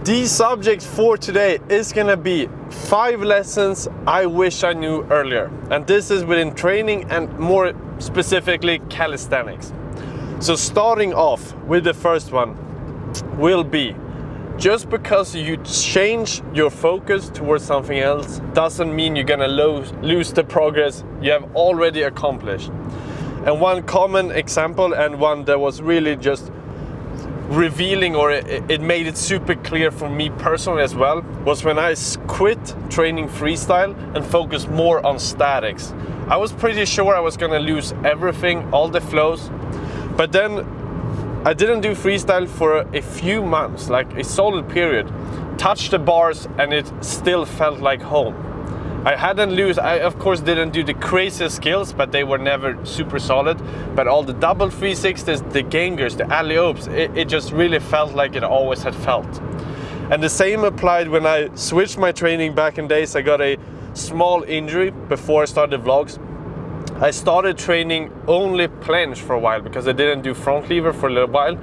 The subject for today is gonna be 5 lessons I wish I knew earlier. And this is within training and more specifically calisthenics. So starting off with the first one will be, just because you change your focus towards something else doesn't mean you're gonna lose the progress you have already accomplished. And one common example, and one that was really just revealing, or it made it super clear for me personally as well, was when I quit training freestyle and focused more on statics. I was pretty sure I was gonna lose everything, all the flows, but then I didn't do freestyle for a few months, like a solid period, touched the bars and it still felt like home. I of course didn't do the craziest skills, but they were never super solid. But all the double 360s, the gangers, the alley-oops, it just really felt like it always had felt. And the same applied when I switched my training back in days. I got a small injury before I started vlogs. I started training only planche for a while because I didn't do front lever for a little while.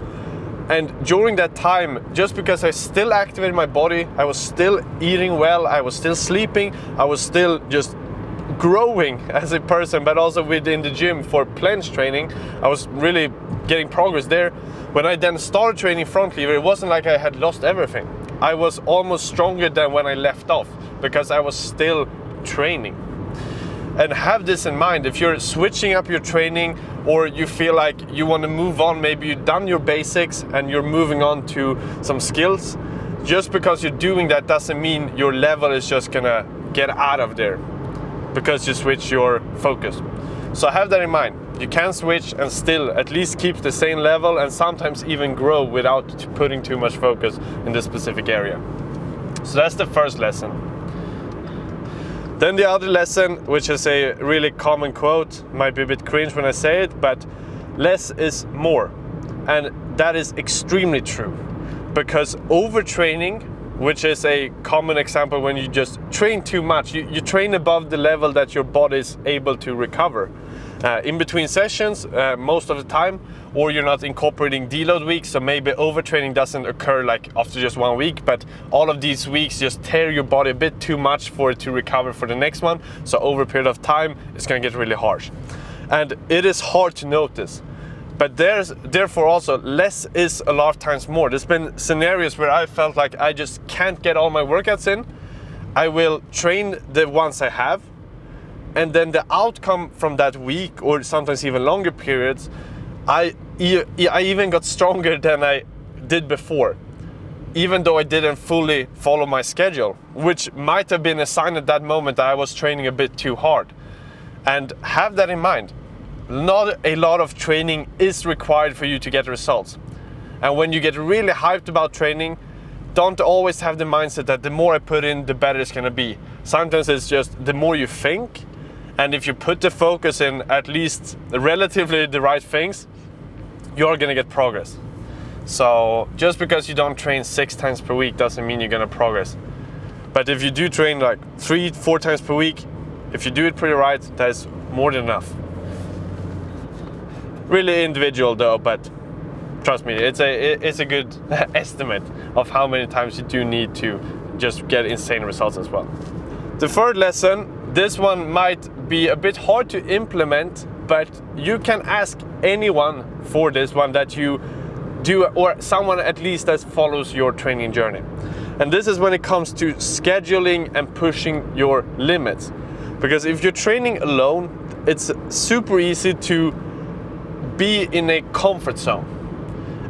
And during that time, just because I still activated my body, I was still eating well, I was still sleeping, I was still just growing as a person, but also within the gym for planche training, I was really getting progress there. When I then started training front lever, it wasn't like I had lost everything. I was almost stronger than when I left off because I was still training. And have this in mind, if you're switching up your training or you feel like you want to move on, maybe you've done your basics and you're moving on to some skills, just because you're doing that doesn't mean your level is just gonna get out of there because you switch your focus. So have that in mind. You can switch and still at least keep the same level and sometimes even grow without putting too much focus in this specific area. So that's the first lesson. Then the other lesson, which is a really common quote, might be a bit cringe when I say it, but less is more. And that is extremely true, because overtraining, which is a common example when you just train too much, you train above the level that your body is able to recover. In between sessions, most of the time, or you're not incorporating deload weeks, so maybe overtraining doesn't occur like after just 1 week, but all of these weeks just tear your body a bit too much for it to recover for the next one. So over a period of time, it's gonna get really harsh. And it is hard to notice, but therefore also less is a lot of times more. There's been scenarios where I felt like I just can't get all my workouts in. I will train the ones I have, and then the outcome from that week, or sometimes even longer periods, I even got stronger than I did before, even though I didn't fully follow my schedule, which might have been a sign at that moment that I was training a bit too hard. And have that in mind. Not a lot of training is required for you to get results. And when you get really hyped about training, don't always have the mindset that the more I put in, the better it's gonna be. Sometimes it's just the more you think, and if you put the focus in at least relatively the right things, you're gonna get progress. So just because you don't train 6 times per week doesn't mean you're gonna progress. But if you do train like 3-4 times per week, if you do it pretty right, that is more than enough. Really individual though, but trust me, it's a good estimate of how many times you do need to just get insane results as well. The third lesson, this one might be a bit hard to implement, but you can ask anyone for this one that you do, or someone at least that follows your training journey. And this is when it comes to scheduling and pushing your limits. Because if you're training alone, it's super easy to be in a comfort zone.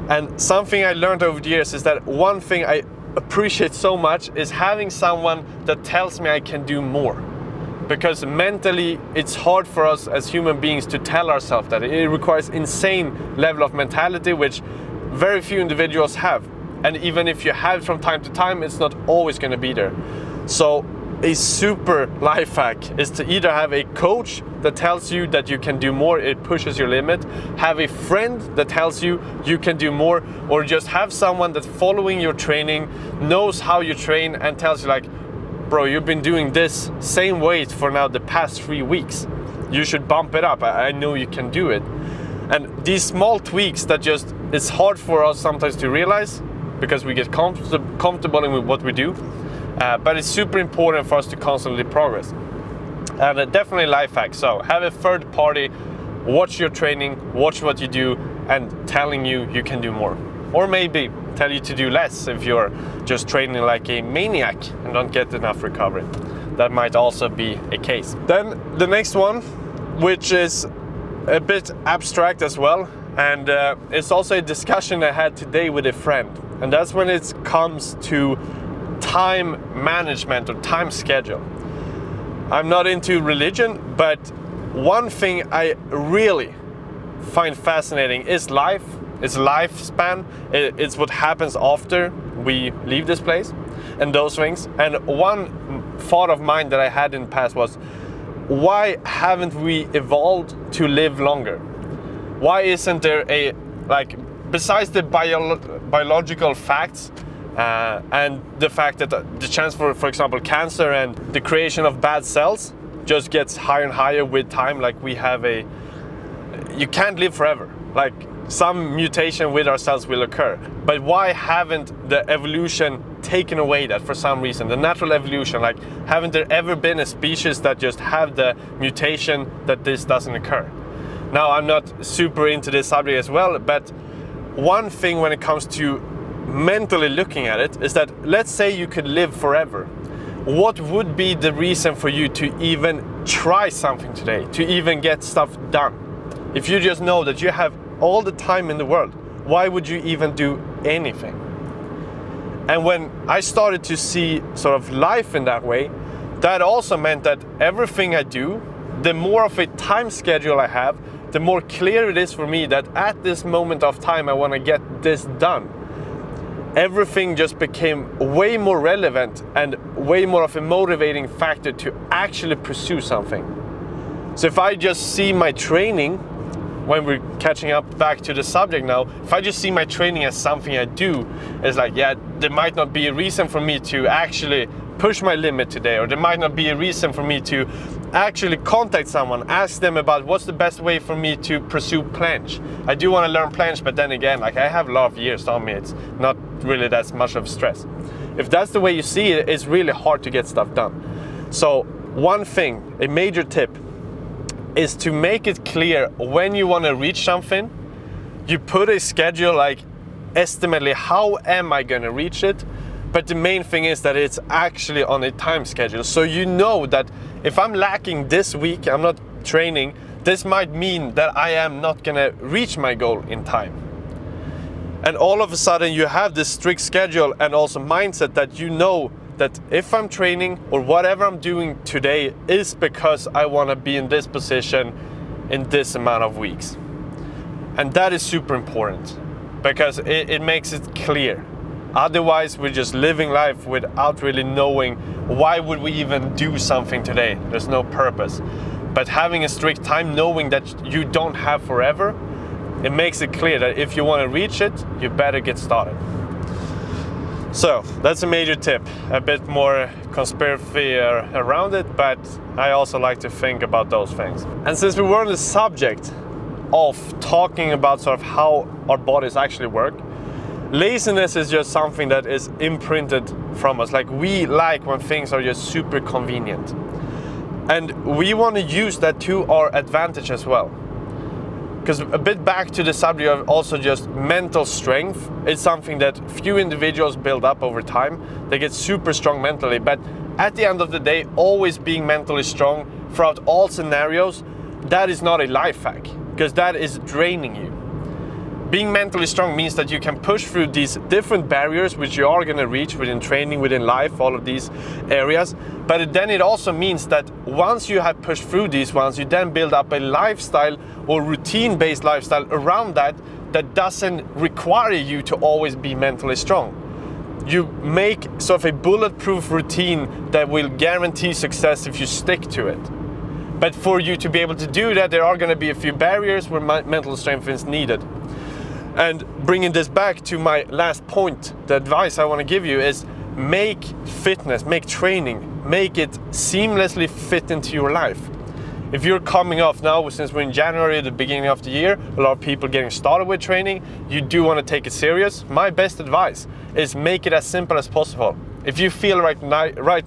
And something I learned over the years is that one thing I appreciate so much is having someone that tells me I can do more. Because mentally it's hard for us as human beings to tell ourselves that. It requires insane level of mentality, which very few individuals have. And even if you have it from time to time, it's not always going to be there. So a super life hack is to either have a coach that tells you that you can do more, it pushes your limit, have a friend that tells you you can do more, or just have someone that's following your training, knows how you train, and tells you like, bro, you've been doing this same weight for now the past 3 weeks. You should bump it up. I know you can do it. And these small tweaks that just, it's hard for us sometimes to realize because we get comfortable in what we do. But it's super important for us to constantly progress. And definitely life hack. So have a third party watch your training, watch what you do, and telling you can do more. Or maybe tell you to do less if you're just training like a maniac and don't get enough recovery. That might also be a case. Then the next one, which is a bit abstract as well, and it's also a discussion I had today with a friend, and that's when it comes to time management or time schedule. I'm not into religion, but one thing I really find fascinating is life. It's lifespan. It's what happens after we leave this place and those things. And one thought of mine that I had in the past was, why haven't we evolved to live longer? Why isn't there besides the biological facts and the fact that the chance for example, cancer and the creation of bad cells just gets higher and higher with time, like you can't live forever. Like some mutation with our cells will occur. But why haven't the evolution taken away that for some reason? The natural evolution, like haven't there ever been a species that just have the mutation that this doesn't occur? Now, I'm not super into this subject as well, but one thing when it comes to mentally looking at it is that, let's say you could live forever. What would be the reason for you to even try something today, to even get stuff done? If you just know that you have all the time in the world, why would you even do anything? And when I started to see sort of life in that way, that also meant that everything I do, the more of a time schedule I have, the more clear it is for me that at this moment of time I want to get this done. Everything just became way more relevant and way more of a motivating factor to actually pursue something. So if I just see my training, when we're catching up back to the subject now, if I just see my training as something I do, it's like, yeah, there might not be a reason for me to actually push my limit today, or there might not be a reason for me to actually contact someone, ask them about what's the best way for me to pursue planche. I do want to learn planche, but then again, like I have a lot of years on me, it's not really that much of stress. If that's the way you see it, it's really hard to get stuff done. So one thing, a major tip, is to make it clear when you want to reach something. You put a schedule, like estimately how am I going to reach it, but the main thing is that it's actually on a time schedule. So you know that if I'm lacking this week, I'm not training, this might mean that I am not going to reach my goal in time. And all of a sudden you have this strict schedule and also mindset that you know that if I'm training or whatever I'm doing today is because I want to be in this position in this amount of weeks. And that is super important because it makes it clear. Otherwise, we're just living life without really knowing why would we even do something today. There's no purpose. But having a strict time, knowing that you don't have forever, it makes it clear that if you want to reach it, you better get started. So that's a major tip, a bit more conspiracy around it, but I also like to think about those things. And since we were on the subject of talking about sort of how our bodies actually work, laziness is just something that is imprinted from us. Like we like when things are just super convenient. And we want to use that to our advantage as well. Because a bit back to the subject of also just mental strength, it's something that few individuals build up over time. They get super strong mentally, but at the end of the day, always being mentally strong throughout all scenarios, that is not a life hack, because that is draining you. Being mentally strong means that you can push through these different barriers which you are going to reach within training, within life, all of these areas. But then it also means that once you have pushed through these ones, you then build up a lifestyle or routine-based lifestyle around that doesn't require you to always be mentally strong. You make sort of a bulletproof routine that will guarantee success if you stick to it. But for you to be able to do that, there are going to be a few barriers where mental strength is needed. And bringing this back to my last point, the advice I want to give you is make fitness, make training, make it seamlessly fit into your life. If you're coming off now, since we're in January, the beginning of the year, a lot of people getting started with training, you do want to take it serious. My best advice is make it as simple as possible. If you feel right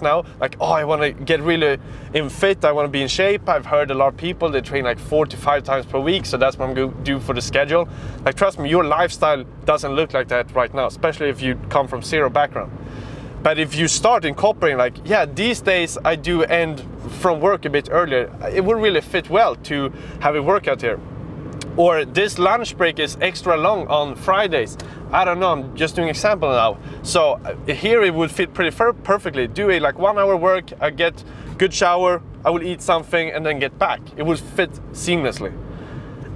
now like, oh, I want to get really in fit, I want to be in shape. I've heard a lot of people, they train like 4 to 5 times per week, so that's what I'm going to do for the schedule. Like, trust me, your lifestyle doesn't look like that right now, especially if you come from zero background. But if you start incorporating, like, yeah, these days I do end from work a bit earlier, it will really fit well to have a workout here. Or this lunch break is extra long on Fridays. I don't know, I'm just doing example now. So here it would fit pretty perfectly. Do a like 1 hour work, I get good shower, I will eat something and then get back. It will fit seamlessly.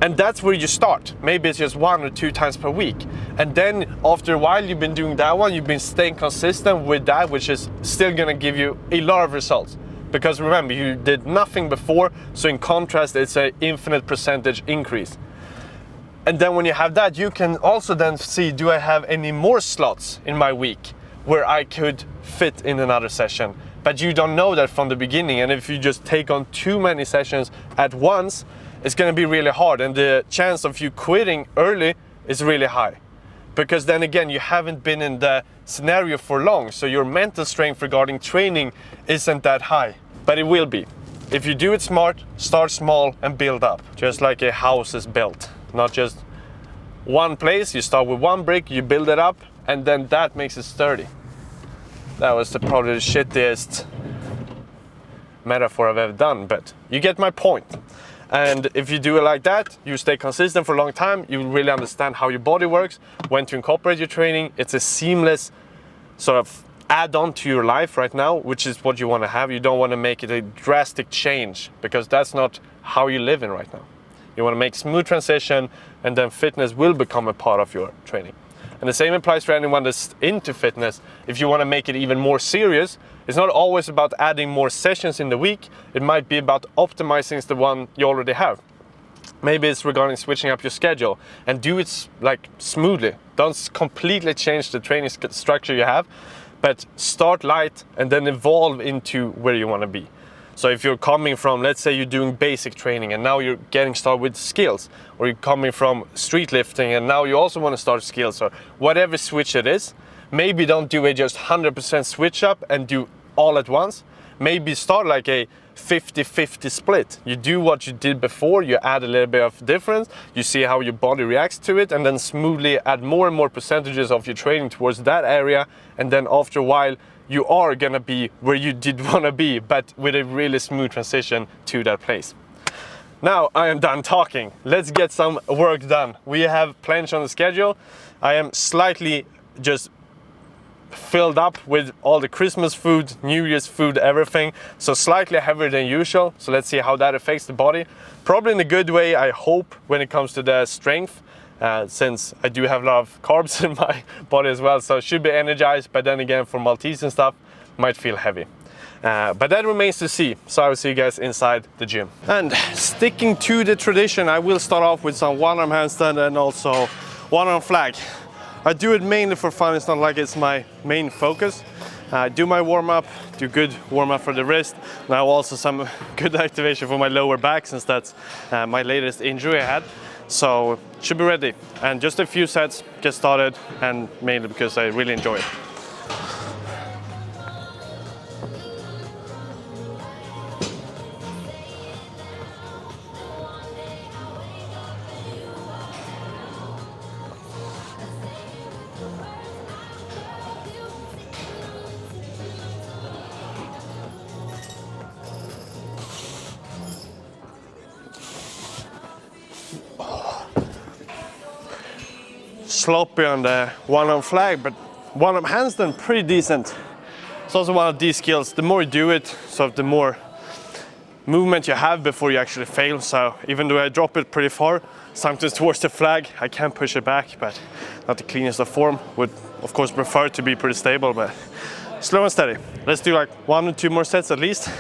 And that's where you start. Maybe it's just 1 or 2 times per week. And then after a while, you've been doing that one, you've been staying consistent with that, which is still gonna give you a lot of results. Because remember, you did nothing before, so in contrast, it's an infinite percentage increase. And then when you have that, you can also then see, do I have any more slots in my week where I could fit in another session? But you don't know that from the beginning. And if you just take on too many sessions at once, it's gonna be really hard. And the chance of you quitting early is really high. Because then again, you haven't been in the scenario for long. So your mental strength regarding training isn't that high, but it will be. If you do it smart, start small and build up. Just like a house is built. Not just one place, you start with one brick, you build it up, and then that makes it sturdy. That was probably the shittiest metaphor I've ever done, but you get my point. And if you do it like that, you stay consistent for a long time, you really understand how your body works, when to incorporate your training. It's a seamless sort of add-on to your life right now, which is what you want to have. You don't want to make it a drastic change, because that's not how you live in right now. You want to make smooth transition, and then fitness will become a part of your training. And the same applies for anyone that's into fitness. If you want to make it even more serious, it's not always about adding more sessions in the week. It might be about optimizing the one you already have. Maybe it's regarding switching up your schedule, and do it like smoothly. Don't completely change the training structure you have, but start light and then evolve into where you want to be. So if you're coming from, let's say you're doing basic training and now you're getting started with skills, or you're coming from street lifting and now you also want to start skills, or whatever switch it is, maybe don't do a just 100% switch up and do all at once. Maybe start like a 50-50 split. You do what you did before, you add a little bit of difference, you see how your body reacts to it, and then smoothly add more and more percentages of your training towards that area, and then after a while, you are gonna be where you did wanna be, but with a really smooth transition to that place. Now I am done talking. Let's get some work done. We have plenty on the schedule. I am slightly just filled up with all the Christmas food, New Year's food, everything. So slightly heavier than usual. So let's see how that affects the body. Probably in a good way, I hope, when it comes to the strength. Since I do have a lot of carbs in my body as well, so it should be energized, but then again for Maltese and stuff, might feel heavy. But that remains to see, so I will see you guys inside the gym. And sticking to the tradition, I will start off with some one-arm handstand and also one-arm flag. I do it mainly for fun, it's not like it's my main focus. Do my warm-up, do good warm-up for the wrist. Now also some good activation for my lower back, since that's my latest injury I had. So should be ready, and just a few sets, get started, and mainly because I really enjoy it. Sloppy on the one-arm flag, but one-arm handstand pretty decent. It's also one of these skills, the more you do it, so the more movement you have before you actually fail. So even though I drop it pretty far, sometimes towards the flag, I can push it back, but not the cleanest of form. Would of course prefer to be pretty stable, but slow and steady. Let's do like 1 or 2 more sets at least.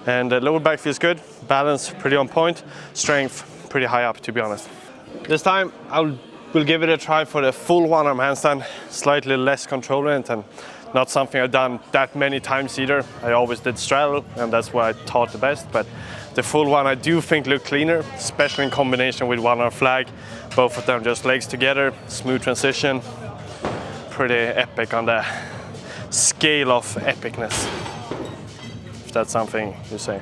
And the lower back feels good, balance pretty on point, strength pretty high up, to be honest. This time we'll give it a try for the full one-arm handstand, slightly less control in it, and not something I've done that many times either. I always did straddle, and that's what I taught the best, but the full one I do think look cleaner, especially in combination with one-arm flag. Both of them just legs together, smooth transition. pretty epic on the scale of epicness, if that's something you say.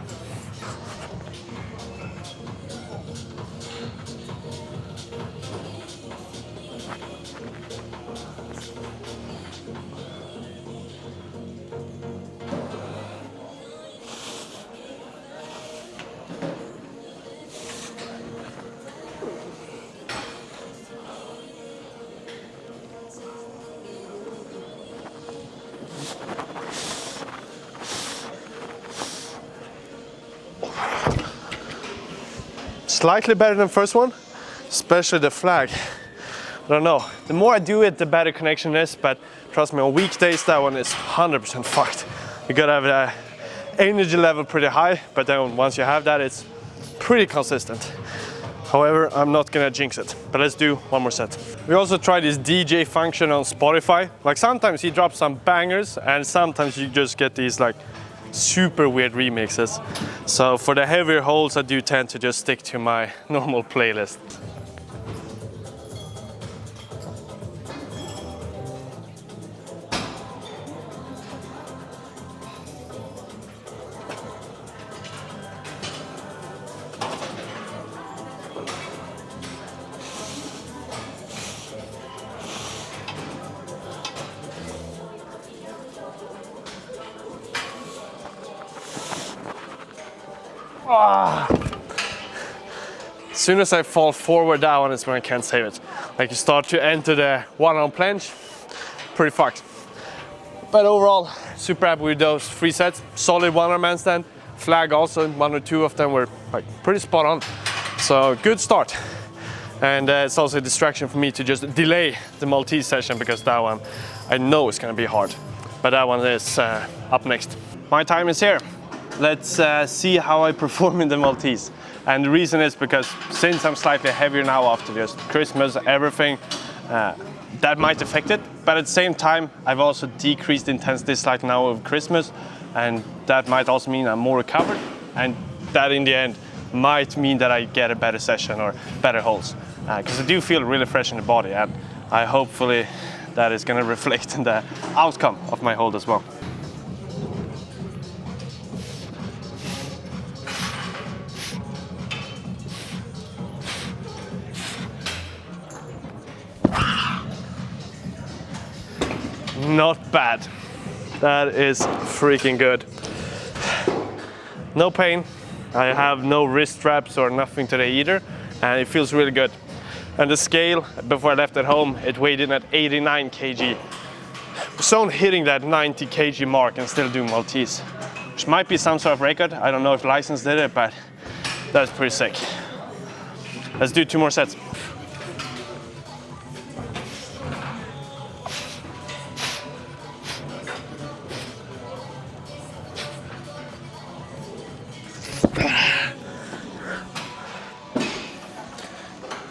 Slightly better than first one, especially the flag. I don't know, the more I do it, the better connection is, but trust me, on weekdays that one is 100% fucked. You gotta have the energy level pretty high, but then once you have that, it's pretty consistent. However, I'm not gonna jinx it, but let's do one more set. We also tried this DJ function on Spotify. Like sometimes he drops some bangers and sometimes you just get these like super weird remixes. So for the heavier holds, I do tend to just stick to my normal playlist. As soon as I fall forward, that one is when I can't save it. Like you start to enter the one-arm planche, pretty fucked. But overall, super happy with those 3 sets. Solid one-arm handstand, flag also, 1 or 2 of them were like pretty spot on. So good start. And it's also a distraction for me to just delay the Maltese session because that one I know is gonna be hard. But that one is up next. My time is here. Let's see how I perform in the Maltese. And the reason is because since I'm slightly heavier now after just Christmas, everything, that might affect it. But at the same time, I've also decreased intensity slightly now over Christmas. And that might also mean I'm more recovered. And that in the end might mean that I get a better session or better holds. Because I do feel really fresh in the body. And I hopefully that is gonna reflect in the outcome of my hold as well. Not bad. That is freaking good. No pain. I have no wrist straps or nothing today either, and it feels really good. And the scale, before I left at home, it weighed in at 89 kg. So hitting that 90 kg mark and still doing Maltese, which might be some sort of record. I don't know if License did it, but that's pretty sick. Let's do 2 more sets.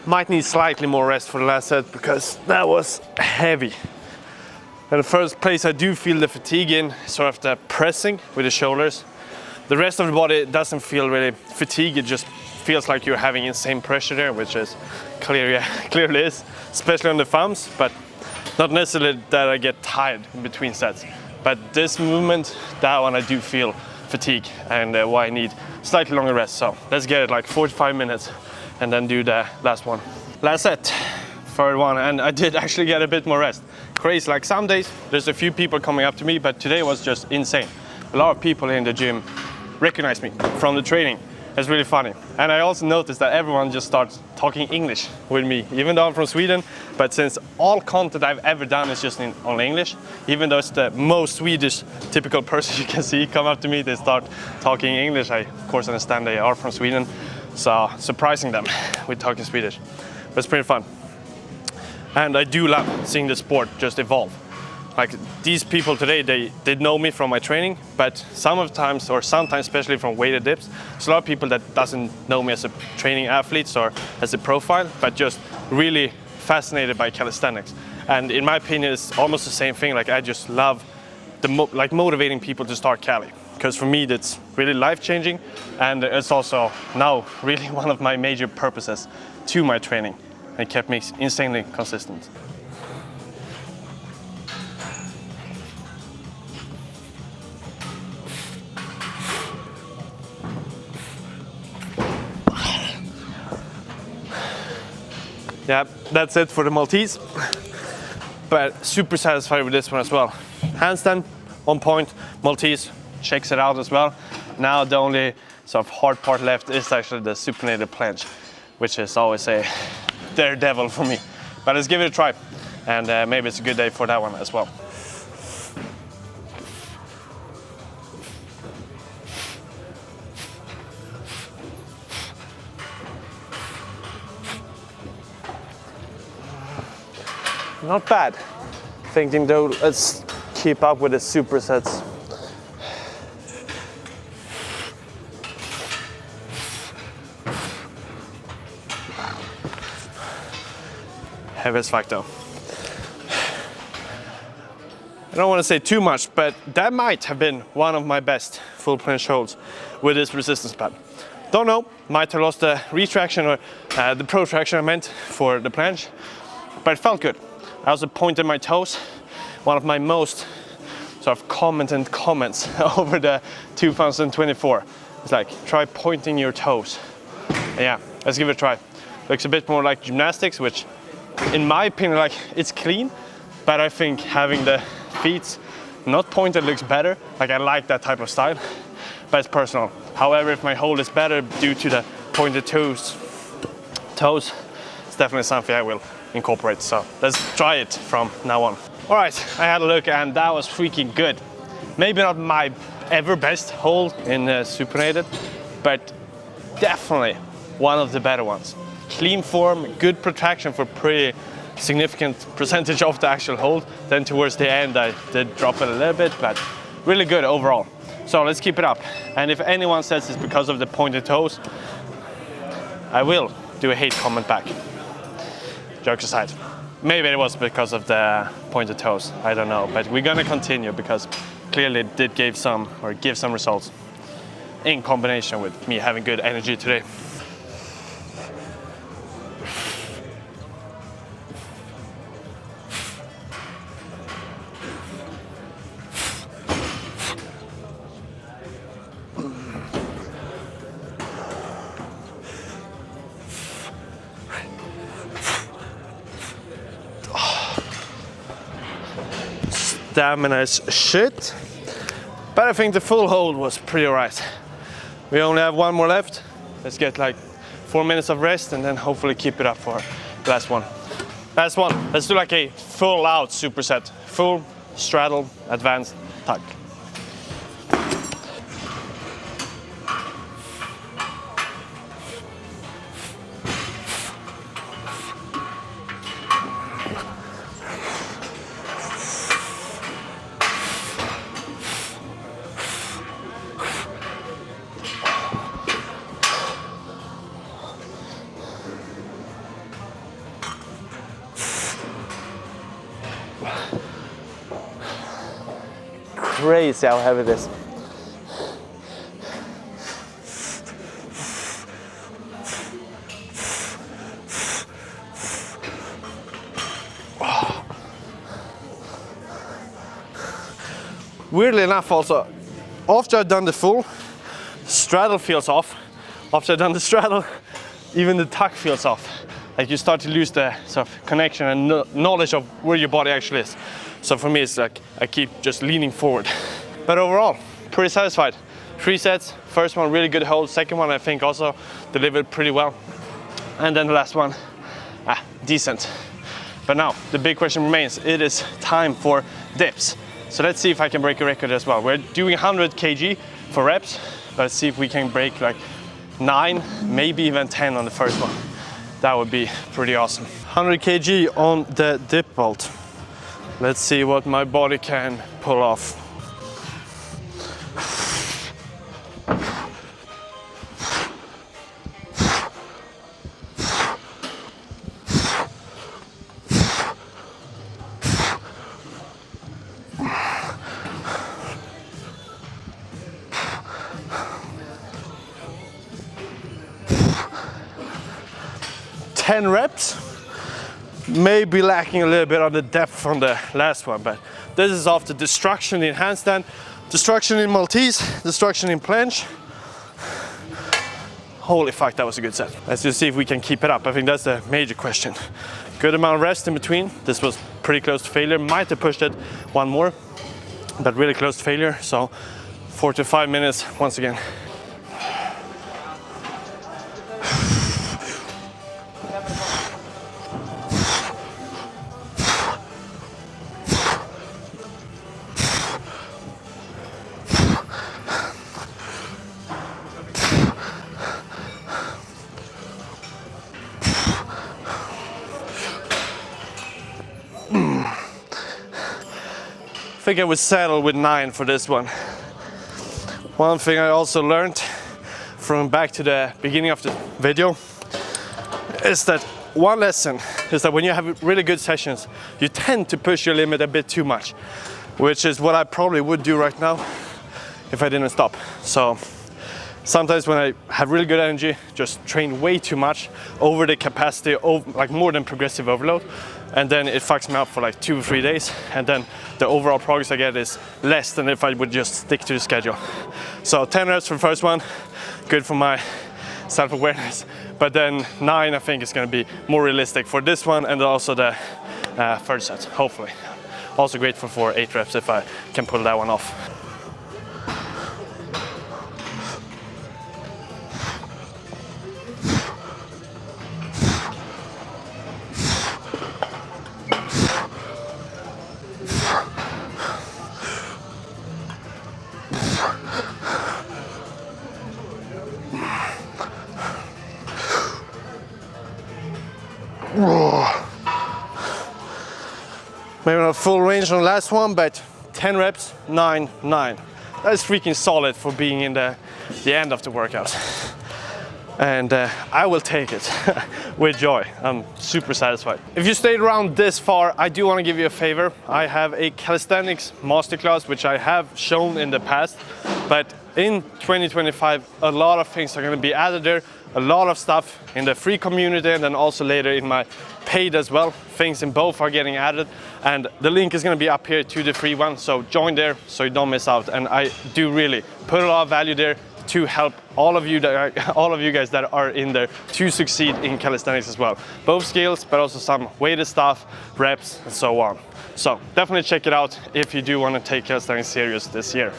Might need slightly more rest for the last set because that was heavy. In the first place, I do feel the fatigue in sort of the pressing with the shoulders. The rest of the body doesn't feel really fatigued. It just feels like you're having insane pressure there, which is clearly is, especially on the thumbs, but not necessarily that I get tired in between sets. But this movement, that one I do feel fatigue and why I need slightly longer rest. So let's get it like 45 minutes. And then do the last one. Last set, third one, and I did actually get a bit more rest. Crazy, like some days there's a few people coming up to me, but today was just insane. A lot of people in the gym recognize me from the training. It's really funny. And I also noticed that everyone just starts talking English with me, even though I'm from Sweden. But since all content I've ever done is just in only English, even though it's the most Swedish typical person you can see come up to me, they start talking English. I of course understand they are from Sweden. So surprising them with talking Swedish, but it's pretty fun. And I do love seeing the sport just evolve. Like these people today, they know me from my training, but sometimes especially from weighted dips, there's a lot of people that doesn't know me as a training athlete or as a profile, but just really fascinated by calisthenics. And in my opinion, it's almost the same thing. Like I just love motivating people to start Cali. Because for me, that's really life-changing, and it's also now really one of my major purposes to my training. It kept me insanely consistent. yeah, that's it for the Maltese. But super satisfied with this one as well. Handstand on point, Maltese checks it out as well. Now the only sort of hard part left is actually the supinated planche, which is always a daredevil for me. But let's give it a try, and maybe it's a good day for that one as well. Not bad. Thinking though, let's keep up with the supersets. Heavy as fuck though. I don't want to say too much, but that might have been one of my best full planche holds with this resistance pad. Don't know, might have lost the retraction or the protraction I meant for the planche, but it felt good. I also pointed my toes. One of my most sort of comments over the 2024. It's like, try pointing your toes. And yeah, let's give it a try. Looks a bit more like gymnastics, which in my opinion, like, it's clean, but I think having the feet not pointed looks better. Like, I like that type of style, but it's personal. However, if my hold is better due to the pointed toes, it's definitely something I will incorporate. So let's try it from now on. All right, I had a look and that was freaking good. Maybe not my ever best hold in supinated, but definitely one of the better ones. Clean form, good protraction for pretty significant percentage of the actual hold. Then towards the end I did drop it a little bit, but really good overall. So let's keep it up. And if anyone says it's because of the pointed toes, I will do a hate comment back. Jokes aside. Maybe it was because of the pointed toes, I don't know. But we're gonna continue because clearly it did give some results in combination with me having good energy today. Stamina is shit, but I think the full hold was pretty alright. We only have one more left. Let's get like 4 minutes of rest and then hopefully keep it up for the last one. Last one, let's do like a full out superset. Full, straddle, advanced, tuck. Crazy how heavy it is. Weirdly enough also, after I've done the full, straddle feels off. After I've done the straddle, even the tuck feels off. Like you start to lose the sort of connection and knowledge of where your body actually is. So for me, it's like I keep just leaning forward. But overall, pretty satisfied. 3 sets, first one really good hold, second one I think also delivered pretty well. And then the last one, decent. But now, the big question remains, it is time for dips. So let's see if I can break a record as well. We're doing 100 kg for reps, but let's see if we can break like 9, maybe even 10 on the first one. That would be pretty awesome. 100 kg on the dip vault. Let's see what my body can pull off. Ten reps. Maybe lacking a little bit on the depth from the last one, but this is after destruction in handstand, destruction in Maltese, destruction in planche. Holy fuck, that was a good set. Let's just see if we can keep it up. I think that's the major question. Good amount of rest in between. This was pretty close to failure. Might have pushed it one more, but really close to failure. So 4 to 5 minutes once again. I think I would settle with 9 for this one. One thing I also learned from back to the beginning of the video is that one lesson is that when you have really good sessions, you tend to push your limit a bit too much, which is what I probably would do right now if I didn't stop. So sometimes when I have really good energy, just train way too much over the capacity, like more than progressive overload. And then it fucks me up for like 2 or 3 days. And then the overall progress I get is less than if I would just stick to the schedule. So 10 reps for the first one, good for my self-awareness. But then 9 I think is gonna be more realistic for this one and also the third set, hopefully. Also grateful for 8 reps if I can pull that one off. Maybe not full range on the last one, but 10 reps, 9, 9. That's freaking solid for being in the end of the workout. And I will take it with joy. I'm super satisfied. If you stayed around this far, I do want to give you a favor. I have a calisthenics masterclass, which I have shown in the past, but in 2025, a lot of things are going to be added there. A lot of stuff in the free community and then also later in my paid as well. Things in both are getting added and the link is going to be up here to the free one. So join there so you don't miss out. And I do really put a lot of value there to help all of you guys that are in there to succeed in calisthenics as well. Both skills, but also some weighted stuff, reps, and so on. So definitely check it out if you do want to take calisthenics serious this year.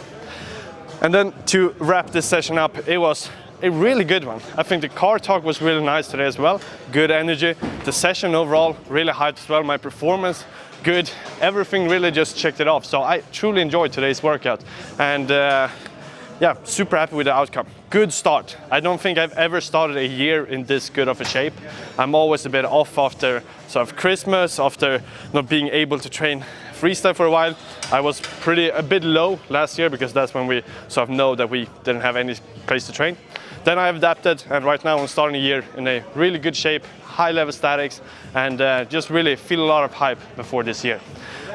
And then to wrap this session up, it was a really good one. I think the car talk was really nice today as well. Good energy. The session overall really hyped as well. My performance, good. Everything really just checked it off. So I truly enjoyed today's workout. And yeah, super happy with the outcome. Good start. I don't think I've ever started a year in this good of a shape. I'm always a bit off after sort of Christmas, after not being able to train freestyle for a while. I was a bit low last year because that's when we sort of know that we didn't have any place to train. Then I have adapted and right now I'm starting the year in a really good shape, high level statics, and just really feel a lot of hype before this year.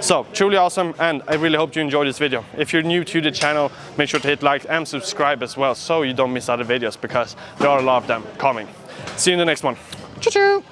So truly awesome, and I really hope you enjoyed this video. If you're new to the channel, make sure to hit like and subscribe as well so you don't miss other videos because there are a lot of them coming. See you in the next one. Choo-choo!